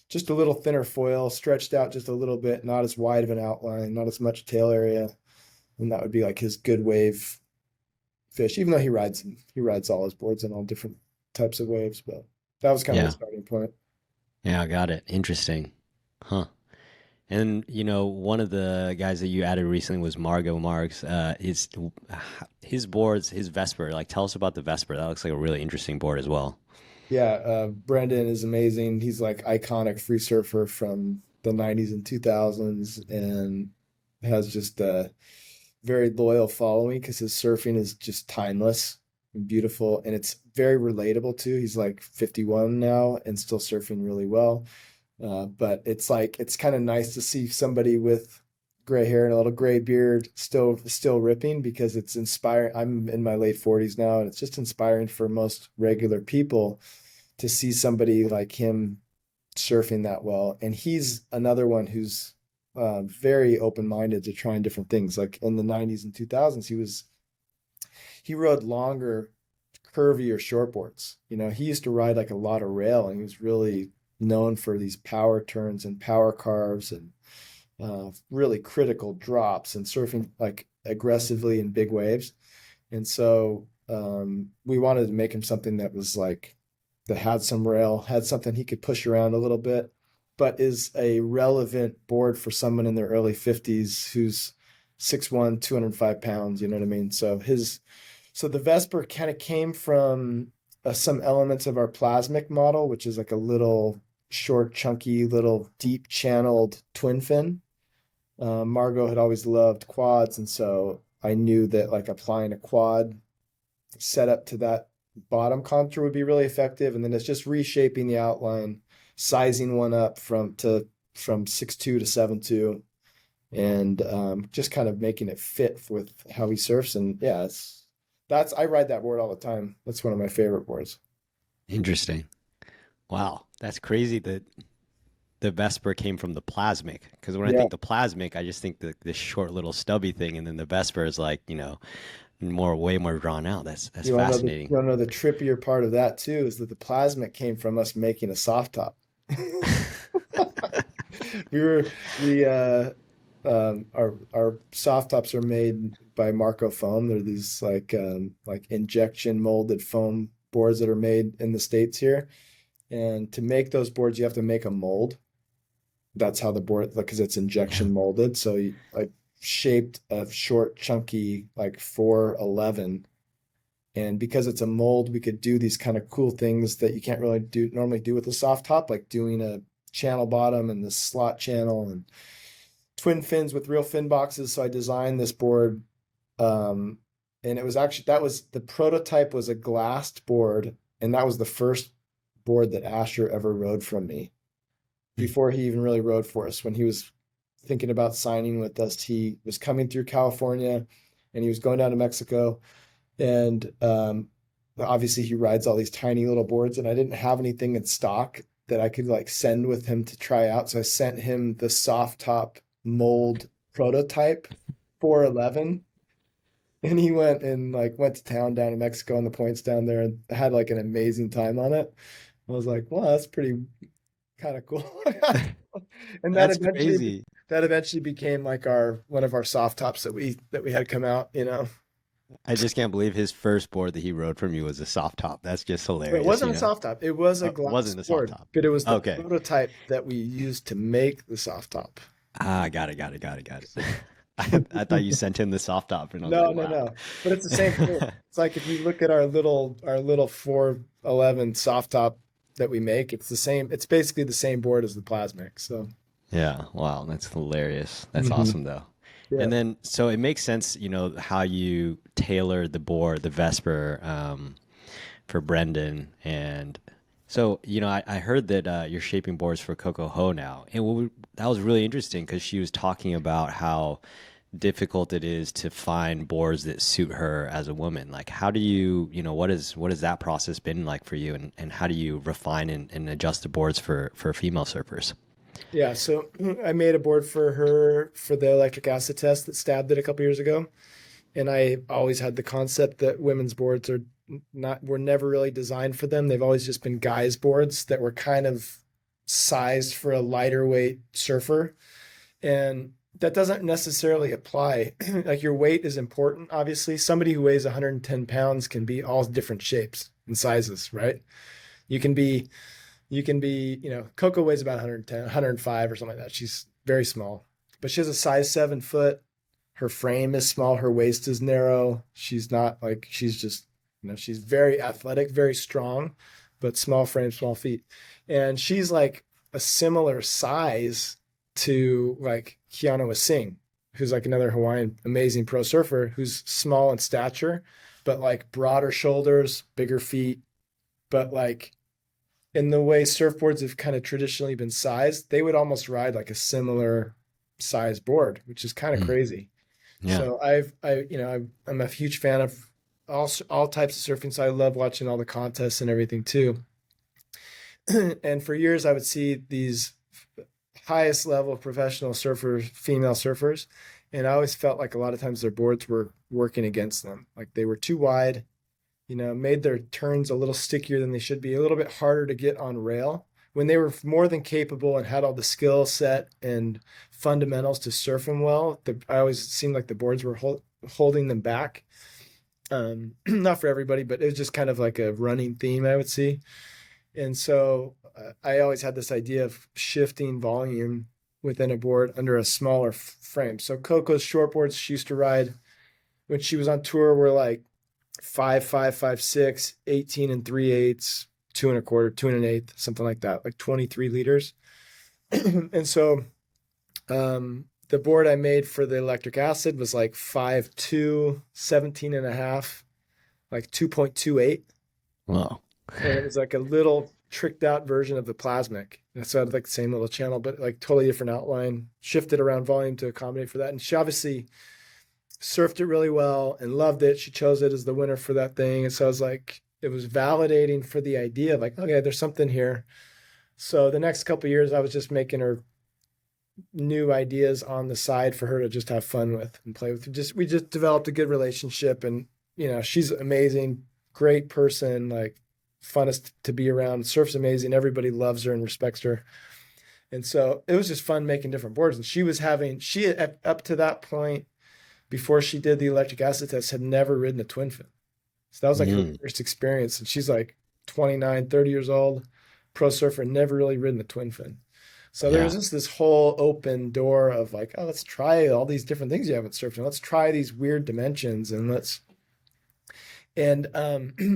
just a little thinner foil, stretched out just a little bit, not as wide of an outline, not as much tail area. And that would be like his good wave fish, even though he rides all his boards in all different types of waves. But that was kind of the Yeah. starting point. Yeah, I got it. Interesting. Huh. And one of the guys that you added recently was Margo Marks. His boards, his Vesper. Like, tell us about the Vesper. That looks like a really interesting board as well. Yeah, Brendan is amazing. He's like iconic free surfer from the 90s and 2000s and has just a very loyal following because his surfing is just timeless and beautiful. And it's very relatable too. He's like 51 now and still surfing really well. But it's like, it's kind of nice to see somebody with gray hair and a little gray beard still ripping because it's inspiring. I'm in my late 40s now and it's just inspiring for most regular people to see somebody like him surfing that well. And he's another one who's very open-minded to trying different things. Like in the 90s and 2000s, he rode longer, curvier shortboards. He used to ride like a lot of rail, and he was really known for these power turns and power carves and really critical drops and surfing like aggressively in big waves. And so we wanted to make him something that was like that had some rail, had something he could push around a little bit, but is a relevant board for someone in their early 50s who's 6'1", 205 pounds. You know what I mean? So So the Vesper kind of came from some elements of our plasmic model, which is like a little short, chunky, little deep channeled twin fin. Margo had always loved quads, and so I knew that like applying a quad setup to that bottom contour would be really effective. And then it's just reshaping the outline, sizing one up from 6'2" to 7'2", and just kind of making it fit with how he surfs. And yeah, that's I ride that board all the time. That's one of my favorite boards. Interesting. Wow, that's crazy that the Vesper came from the plasmic. Because when I Yeah. think the plasmic, I just think this short little stubby thing, and then the Vesper is like, way more drawn out. That's You fascinating. want to know the trippier part of that too is that the plasmic came from us making a soft top. We were we our soft tops are made by Marco foam. They're these like injection molded foam boards that are made in the States here. And to make those boards, you have to make a mold. That's how the board, because it's Yeah. injection molded. So like shaped a short, chunky, like 411. And because it's a mold, we could do these kind of cool things that you can't really do normally do with a soft top, like doing a channel bottom and the slot channel and twin fins with real fin boxes. So I designed this board. Um, and it was actually, that was the prototype was a glassed board. And that was the first board that Asher ever rode from me before he even really rode for us. When he was thinking about signing with us, he was coming through California and he was going down to Mexico. And obviously, he rides all these tiny little boards, and I didn't have anything in stock that I could like send with him to try out. So I sent him the soft top mold prototype 411, and he went to town down in Mexico on the points down there and had like an amazing time on it. I was like, wow, that's pretty kind of cool. And That's crazy. that eventually became like our one of our soft tops that we had come out, you know. I just can't believe his first board that he rode from you was a soft top. That's just Well, it hilarious, wasn't a soft top. It was a It glass wasn't a soft board, top. but it was the Okay. prototype that we used to make the soft top. Ah, got it. I thought you sent him the soft top, and I was like, No, no, wow. no. But it's the same thing. It's like if you look at our little 411 soft top that we make, it's the same. It's basically the same board as the Plasmic. So, Yeah, wow, that's hilarious. That's mhm. awesome though. Yeah. And then, so it makes sense, how you tailor the board, the Vesper, for Brendan. And so, I heard that you're shaping boards for Coco Ho now. And that was really interesting because she was talking about how difficult it is to find boards that suit her as a woman. Like, how do you, what has that process been like for you? And how do you refine and adjust the boards for female surfers? Yeah. So I made a board for her for the electric acid test that stabbed it a couple years ago. And I always had the concept that women's boards were never really designed for them. They've always just been guys' boards that were kind of sized for a lighter weight surfer. And that doesn't necessarily apply. Like your weight is important, obviously. Somebody who weighs 110 pounds can be all different shapes and sizes, right? You can be, Coco weighs about 110, 105 or something like that. She's very small, but she has a size 7 foot. Her frame is small. Her waist is narrow. She's not like, she's just, she's very athletic, very strong, but small frame, small feet. And she's like a similar size to like Keanu Asing, who's like another Hawaiian amazing pro surfer who's small in stature, but like broader shoulders, bigger feet. But like in the way surfboards have kind of traditionally been sized, they would almost ride like a similar size board, which is kind of Mm, crazy. yeah. So I'm a huge fan of all types of surfing. So I love watching all the contests and everything too. And for years, I would see these highest level professional surfers, female surfers, and I always felt like a lot of times their boards were working against them. Like they were too wide, made their turns a little stickier than they should be, a little bit harder to get on rail when they were more than capable and had all the skill set and fundamentals to surf them well. I always seemed like the boards were holding them back. Not for everybody, but it was just kind of like a running theme I would see. And so I always had this idea of shifting volume within a board under a smaller frame. So Coco's shortboards she used to ride when she was on tour were like 5, 5, 5, 6, 18 and 3/8, 2 1/4, 2 1/8, something like that, like 23 liters. And so the board I made for the electric acid was like 5'2", 17 and a half, like 2.28. Wow. And it was like a little tricked out version of the plasmic. And so I had like the same little channel, but like totally different outline, shifted around volume to accommodate for that. And she obviously surfed it really well and loved it. She chose it as the winner for that thing. And so I was like, it was validating for the idea of like, okay, there's something here. So the next couple of years, I was just making her new ideas on the side for her to just have fun with and play with. We just developed a good relationship, and she's amazing, great person, like funnest to be around. Surf's amazing. Everybody loves her and respects her. And so it was just fun making different boards. And she had, up to that point, before she did the electric acid test, had never ridden a twin fin. So that was like her Mm, first experience. And she's like 29, 30 years old, pro surfer, never really ridden a twin fin. So there was yeah. just this whole open door of like, oh, let's try all these different things you haven't surfed, and let's try these weird dimensions, and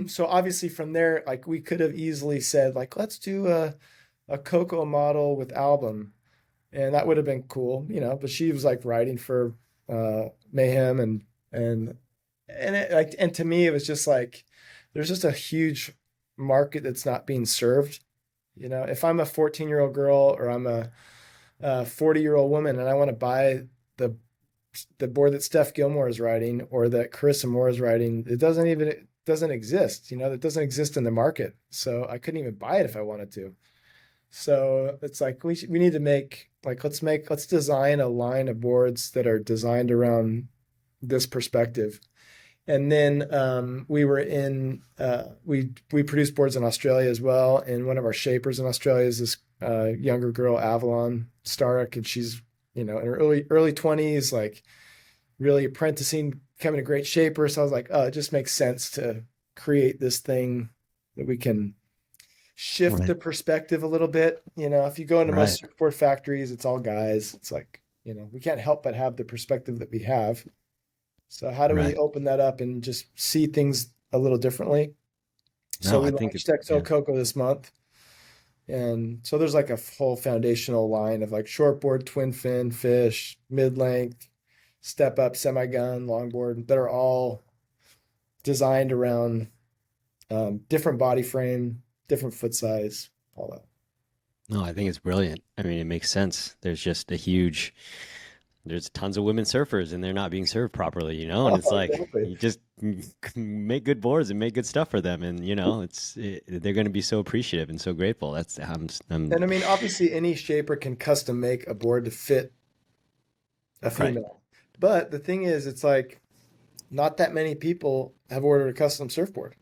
so obviously from there, like we could have easily said like, let's do a Coco model with album, and that would have been cool, but she was like writing for Mayhem, and to me it was just like there's just a huge market that's not being served. If I'm a 14-year-old girl, or I'm a 40-year-old woman, and I want to buy the the board that Steph Gilmore is riding or that Carissa Moore is riding, it doesn't exist. It doesn't exist in the market. So I couldn't even buy it if I wanted to. So it's like we need to make like let's design a line of boards that are designed around this perspective. And then we produce boards in Australia as well. And one of our shapers in Australia is this younger girl, Avalon Stark, and she's in her early 20s, like really apprenticing, becoming a great shaper. So I was like, oh, it just makes sense to create this thing that we can shift Right. the perspective a little bit. If you go into most Right. surfboard factories, it's all guys. It's like, we can't help but have the perspective that we have. So how do we Right. open that up and just see things a little differently? So No, we I think launched it's XO yeah. Coco this month. And so there's like a whole foundational line of like shortboard, twin fin, fish, mid length, step up, semi gun, longboard that are all designed around different body frame, different foot size, all that. No, I think it's brilliant. I mean, it makes sense. There's tons of women surfers and they're not being served properly, and Oh, it's like exactly. you just make good boards and make good stuff for them, and they're going to be so appreciative and so grateful. That's I'm And I mean, obviously, any shaper can custom make a board to fit a right, female. But the thing is, it's like not that many people have ordered a custom surfboard.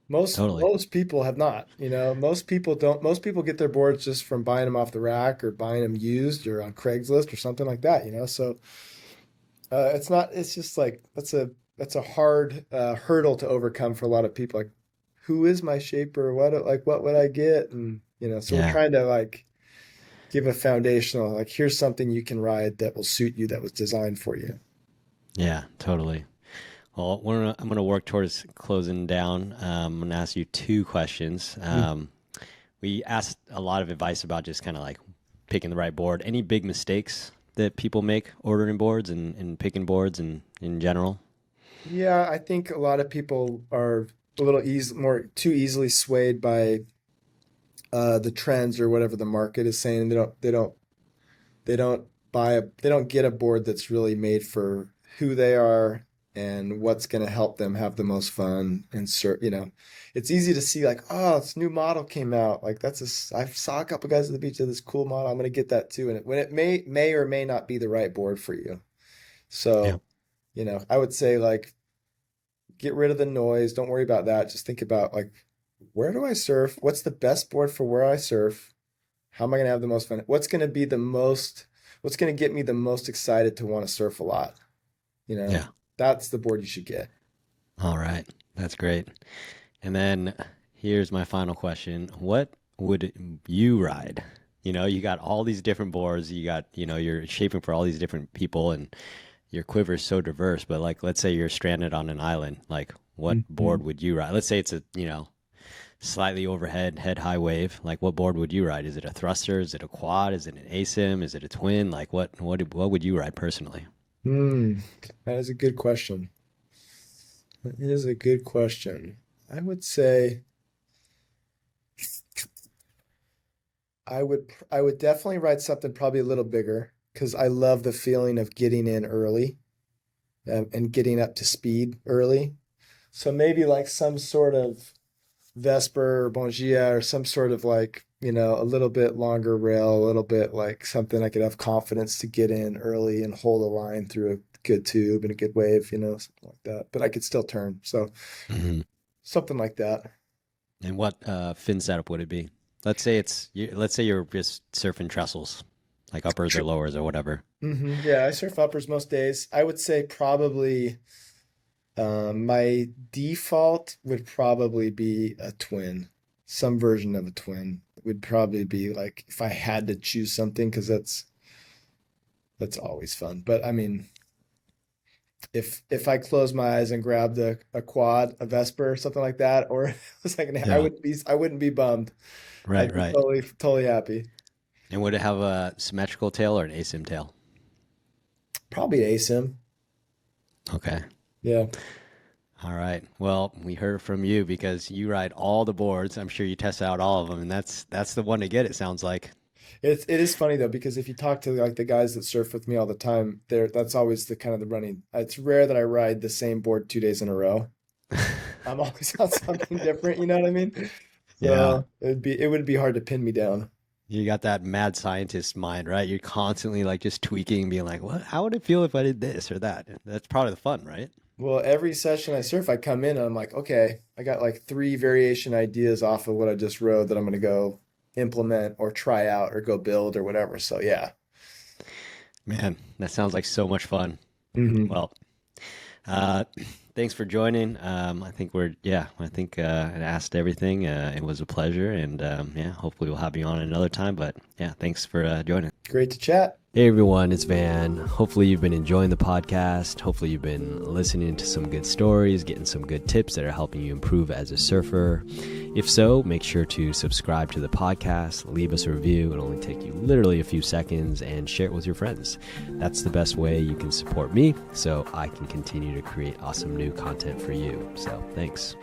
Most totally, most people have not. Most people don't. Most people get their boards just from buying them off the rack or buying them used or on Craigslist or something like that. So it's not. It's just like that's a hard hurdle to overcome for a lot of people. Like, who is my shaper? What would I get? And so we're yeah, trying to like give a foundational, like, here's something you can ride that will suit you, that was designed for you. yeah, totally. Well, I'm gonna work towards closing down. I'm gonna ask you two questions. Mm. We asked a lot of advice about just kind of like picking the right board. Any big mistakes that people make ordering boards and picking boards and in general? Yeah, I think a lot of people are a little more too easily swayed by the trends or whatever the market is saying. They don't they don't get a board that's really made for who they are and what's going to help them have the most fun. And it's easy to see like, oh, this new model came out. Like I saw a couple guys at the beach with this cool model. I'm going to get that too. And when it may or may not be the right board for you. Yeah, So, I would say like get rid of the noise. Don't worry about that. Just think about like, where do I surf? What's the best board for where I surf? How am I going to have the most fun? What's going to get me the most excited to want to surf a lot? You know, yeah. that's the board you should get. All right, that's great. And then here's my final question. What would you ride? You got all these different boards. You're shaping for all these different people and your quiver is so diverse, but like, let's say you're stranded on an island. Like, what board would you ride? Let's say it's a, slightly overhead, head high wave. Like, what board would you ride? Is it a thruster? Is it a quad? Is it an Asym? Is it a twin? Like, what would you ride personally? Hmm. That is a good question. That is a good question. I would say I would definitely ride something probably a little bigger because I love the feeling of getting in early and getting up to speed early. So maybe like some sort of Vesper or Bongia or some sort of like, a little bit longer rail, a little bit like something I could have confidence to get in early and hold a line through a good tube and a good wave, something like that. But I could still turn. So Hmm. something like that. And what fin setup would it be? Let's say you're just surfing trestles, like uppers or lowers or whatever. Yeah, I surf uppers most days. I would say probably my default would probably be a twin. Some version of a twin would probably be like if I had to choose something, because that's always fun. But I mean, if I close my eyes and grabbed a quad, a Vesper, something like that, or it was like Yeah. I wouldn't be bummed. Right, I'd be right. totally happy. And would it have a symmetrical tail or an asym tail? Probably ASIM. Okay. Yeah. All right. Well, we heard from you because you ride all the boards. I'm sure you test out all of them, and that's the one to get, it sounds like. It is funny though, because if you talk to like the guys that surf with me all the time, that's always the kind of the running. It's rare that I ride the same board 2 days in a row. I'm always on something different, you know what I mean? Yeah. So it would be hard to pin me down. You got that mad scientist mind, right? You're constantly like just tweaking, being like, "What? How would it feel if I did this or that?" That's part of the fun, right? Well, every session I surf, I come in and I'm like, okay, I got like three variation ideas off of what I just rode that I'm gonna go implement or try out or go build or whatever. So yeah. Man, that sounds like so much fun. Hmm. Well, uh, thanks for joining. I think I asked everything. It was a pleasure, and yeah, hopefully we'll have you on another time. But yeah, thanks for joining. Great to chat. Hey everyone, it's Van. Hopefully you've been enjoying the podcast. Hopefully you've been listening to some good stories, getting some good tips that are helping you improve as a surfer. If so, make sure to subscribe to the podcast, leave us a review. It'll only take you literally a few seconds, and share it with your friends. That's the best way you can support me so I can continue to create awesome new content for you. So thanks.